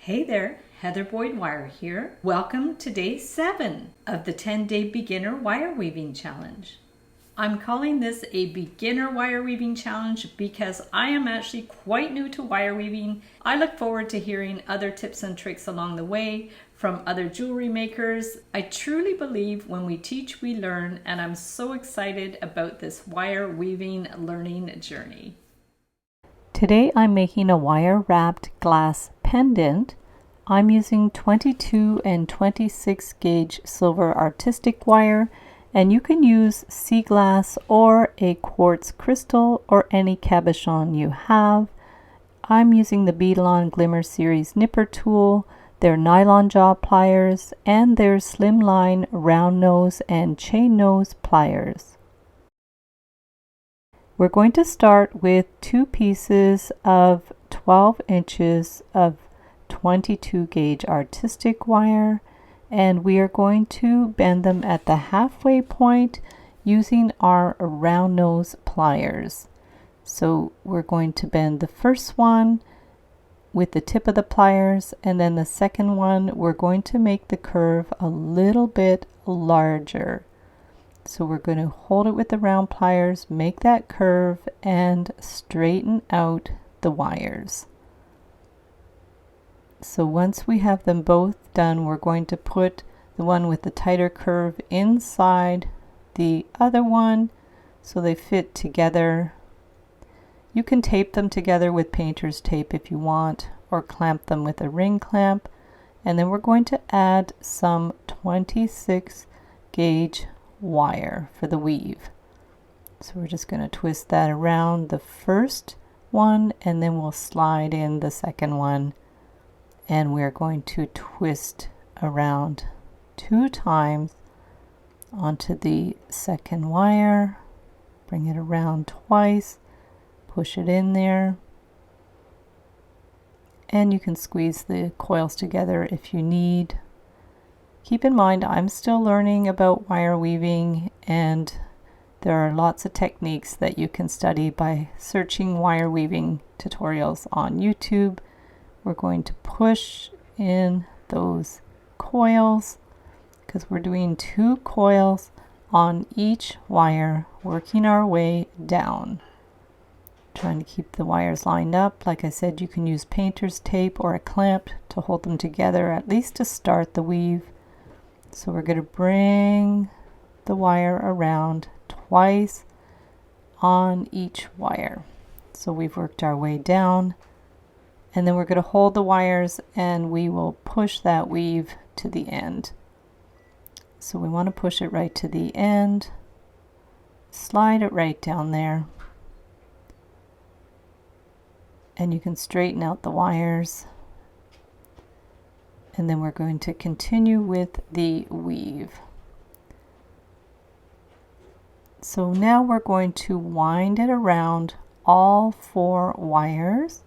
Hey there, Heather Boyd Wire here. Welcome to day 7 of the 10-day beginner wire weaving challenge. I'm calling this a beginner wire weaving challenge because I am actually quite new to wire weaving. I look forward to hearing other tips and tricks along the way from other jewelry makers. I truly believe when we teach, we learn, and I'm so excited about this wire weaving learning journey. Today I'm making a wire wrapped glass pendant. I'm using 22 and 26 gauge silver artistic wire, and you can use sea glass or a quartz crystal or any cabochon you have. I'm using the Beadalon Glimmer Series nipper tool, their nylon jaw pliers, and their slimline round nose and chain nose pliers. We're going to start with 2 pieces of 12 inches of 22 gauge artistic wire, and we are going to bend them at the halfway point using our round nose pliers. So we're going to bend the first one with the tip of the pliers, and then the second one we're going to make the curve a little bit larger. So we're going to hold it with the round pliers, make that curve, and straighten out the wires. So once we have them both done, we're going to put the one with the tighter curve inside the other one so they fit together. You can tape them together with painter's tape if you want, or clamp them with a ring clamp. And then we're going to add some 26 gauge wire for the weave. So we're just going to twist that around the first one, and then we'll slide in the second one, and we're going to twist around 2 times onto the second wire, bring it around twice, push it in there, and you can squeeze the coils together if you need. Keep in mind, I'm still learning about wire weaving, and there are lots of techniques that you can study by searching wire weaving tutorials on YouTube. We're going to push in those coils because we're doing 2 coils on each wire, working our way down. Trying to keep the wires lined up. Like I said, you can use painter's tape or a clamp to hold them together, at least to start the weave. So we're going to bring the wire around twice on each wire. So we've worked our way down, and then we're going to hold the wires and we will push that weave to the end. So we want to push it right to the end, slide it right down there, and you can straighten out the wires. And then we're going to continue with the weave. So now we're going to wind it around all 4 wires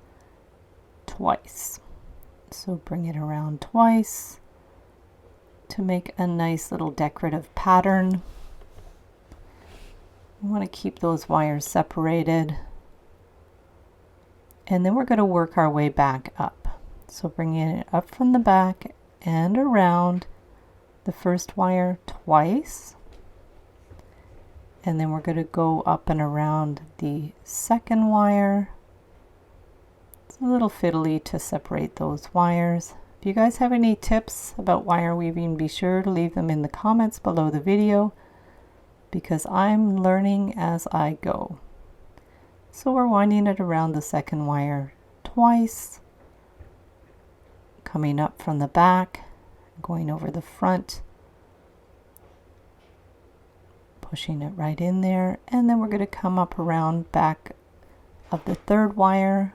twice. So bring it around twice to make a nice little decorative pattern. We want to keep those wires separated. And then we're going to work our way back up. So bringing it up from the back and around the first wire twice. And then we're going to go up and around the second wire. It's a little fiddly to separate those wires. If you guys have any tips about wire weaving, be sure to leave them in the comments below the video, because I'm learning as I go. So we're winding it around the second wire twice, coming up from the back, going over the front, pushing it right in there, and then we're going to come up around back of the third wire,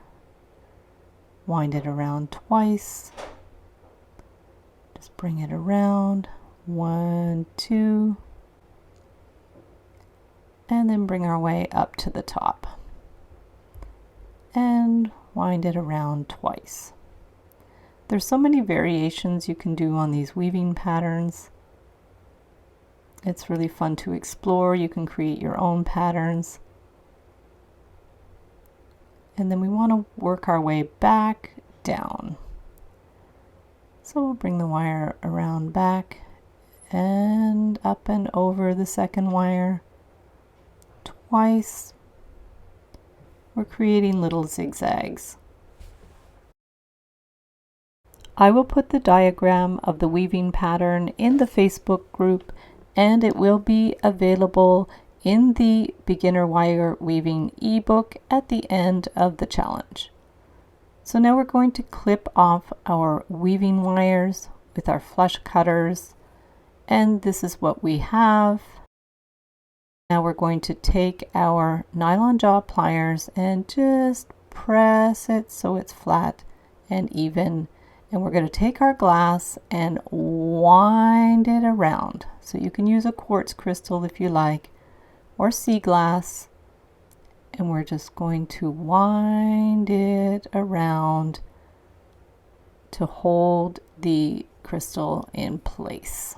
wind it around twice, just bring it around, 1, 2, and then bring our way up to the top and wind it around twice. There's so many variations you can do on these weaving patterns. It's really fun to explore. You can create your own patterns. And then we want to work our way back down. So we'll bring the wire around back and up and over the second wire twice. We're creating little zigzags. I will put the diagram of the weaving pattern in the Facebook group, and it will be available in the beginner wire weaving ebook at the end of the challenge. So now we're going to clip off our weaving wires with our flush cutters, and this is what we have. Now we're going to take our nylon jaw pliers and just press it so it's flat and even. And we're going to take our glass and wind it around. So you can use a quartz crystal if you like, or sea glass. And we're just going to wind it around to hold the crystal in place.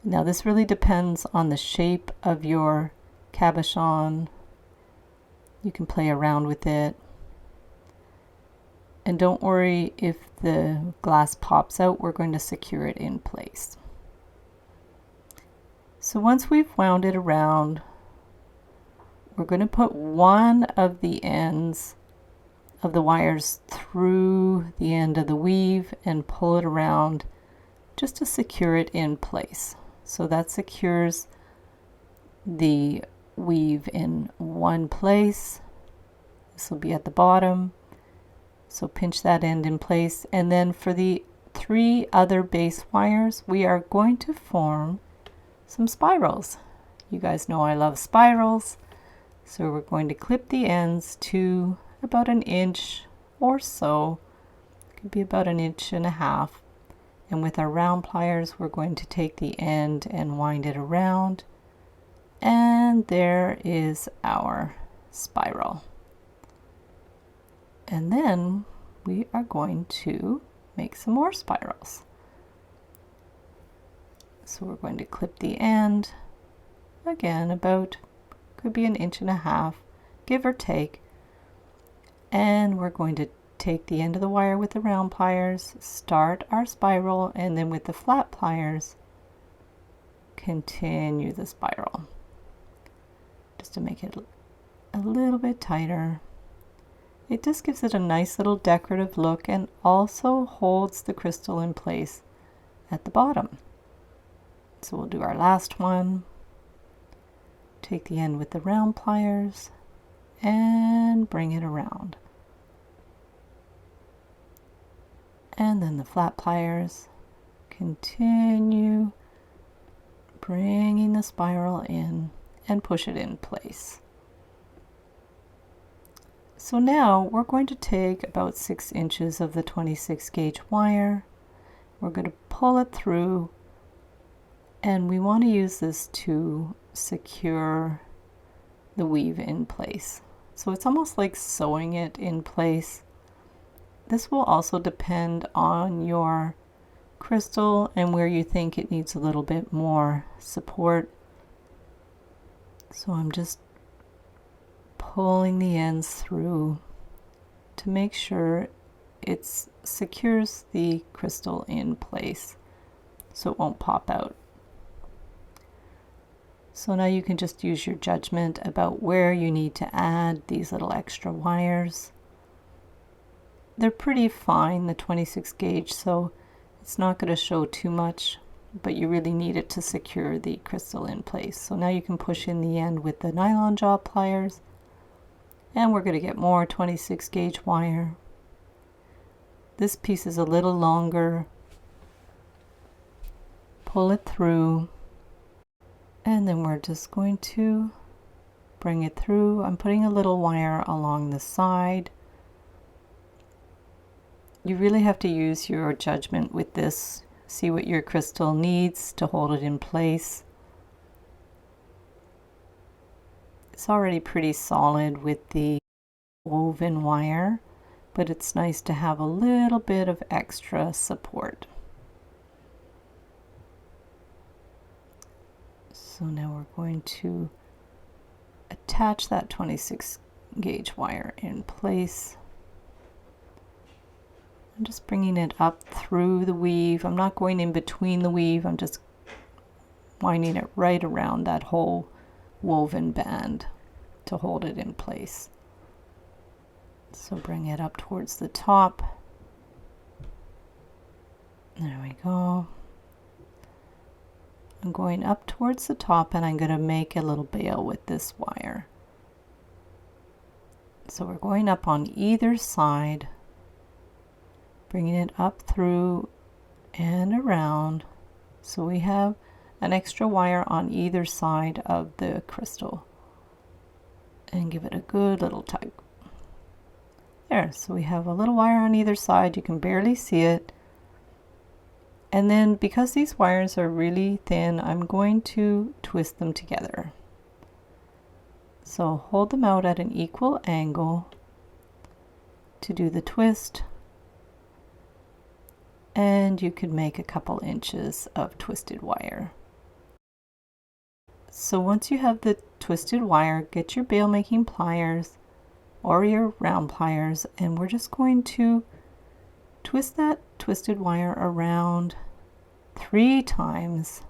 Now this really depends on the shape of your cabochon. You can play around with it. And don't worry if the glass pops out, we're going to secure it in place. So once we've wound it around, we're going to put one of the ends of the wires through the end of the weave and pull it around just to secure it in place. So that secures the weave in one place. This will be at the bottom. So pinch that end in place, and then for the 3 other base wires, we are going to form some spirals. You guys know I love spirals, so we're going to clip the ends to about 1 inch or so. It could be about 1.5 inches. And with our round pliers, we're going to take the end and wind it around. And there is our spiral. And then we are going to make some more spirals. So we're going to clip the end, again about, could be 1.5 inches, give or take. And we're going to take the end of the wire with the round pliers, start our spiral, and then with the flat pliers, continue the spiral. Just to make it a little bit tighter. It just gives it a nice little decorative look and also holds the crystal in place at the bottom. So we'll do our last one. Take the end with the round pliers and bring it around. And then the flat pliers. Continue bringing the spiral in and push it in place. So now we're going to take about 6 inches of the 26 gauge wire. We're going to pull it through, and we want to use this to secure the weave in place. So it's almost like sewing it in place. This will also depend on your crystal and where you think it needs a little bit more support. So I'm just pulling the ends through to make sure it secures the crystal in place so it won't pop out. So now you can just use your judgment about where you need to add these little extra wires. They're pretty fine, the 26 gauge, so it's not going to show too much, but you really need it to secure the crystal in place. So now you can push in the end with the nylon jaw pliers. And we're going to get more 26 gauge wire. This piece is a little longer. Pull it through. And then we're just going to bring it through. I'm putting a little wire along the side. You really have to use your judgment with this. See what your crystal needs to hold it in place. It's already pretty solid with the woven wire, but it's nice to have a little bit of extra support. So now we're going to attach that 26 gauge wire in place. I'm just bringing it up through the weave. I'm not going in between the weave. I'm just winding it right around that whole woven band to hold it in place. So bring it up towards the top. There we go. I'm going up towards the top and I'm going to make a little bail with this wire. So we're going up on either side, bringing it up through and around. So we have an extra wire on either side of the crystal. And give it a good little tug. There, so we have a little wire on either side. You can barely see it. And then because these wires are really thin, I'm going to twist them together. So hold them out at an equal angle to do the twist. And you could make a couple inches of twisted wire. So once you have the twisted wire, get your bail making pliers or your round pliers, and we're just going to twist that twisted wire around 3 times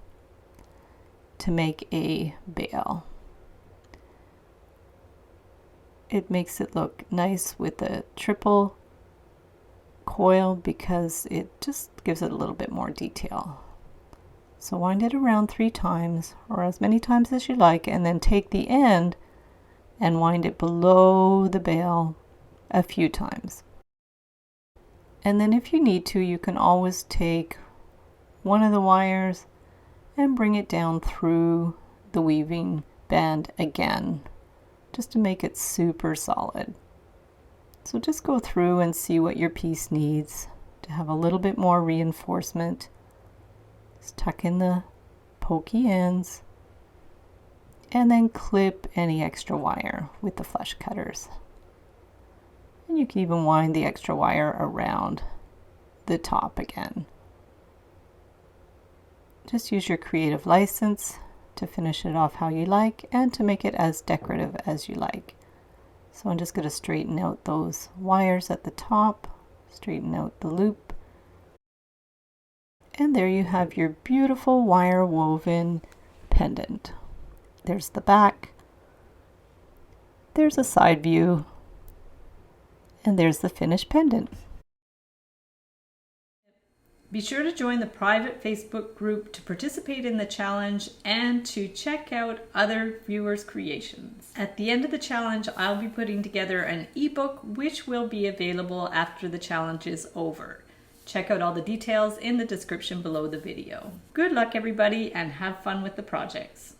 to make a bail. It makes it look nice with a triple coil because it just gives it a little bit more detail. So wind it around 3 times, or as many times as you like, and then take the end and wind it below the bail a few times. And then if you need to, you can always take one of the wires and bring it down through the weaving band again, just to make it super solid. So just go through and see what your piece needs to have a little bit more reinforcement. Just tuck in the pokey ends and then clip any extra wire with the flush cutters. And you can even wind the extra wire around the top again. Just use your creative license to finish it off how you like and to make it as decorative as you like. So I'm just going to straighten out those wires at the top, straighten out the loop. And there you have your beautiful wire woven pendant. There's the back, there's a side view, and there's the finished pendant. Be sure to join the private Facebook group to participate in the challenge and to check out other viewers' creations. At the end of the challenge, I'll be putting together an ebook which will be available after the challenge is over. Check out all the details in the description below the video. Good luck everybody and have fun with the projects.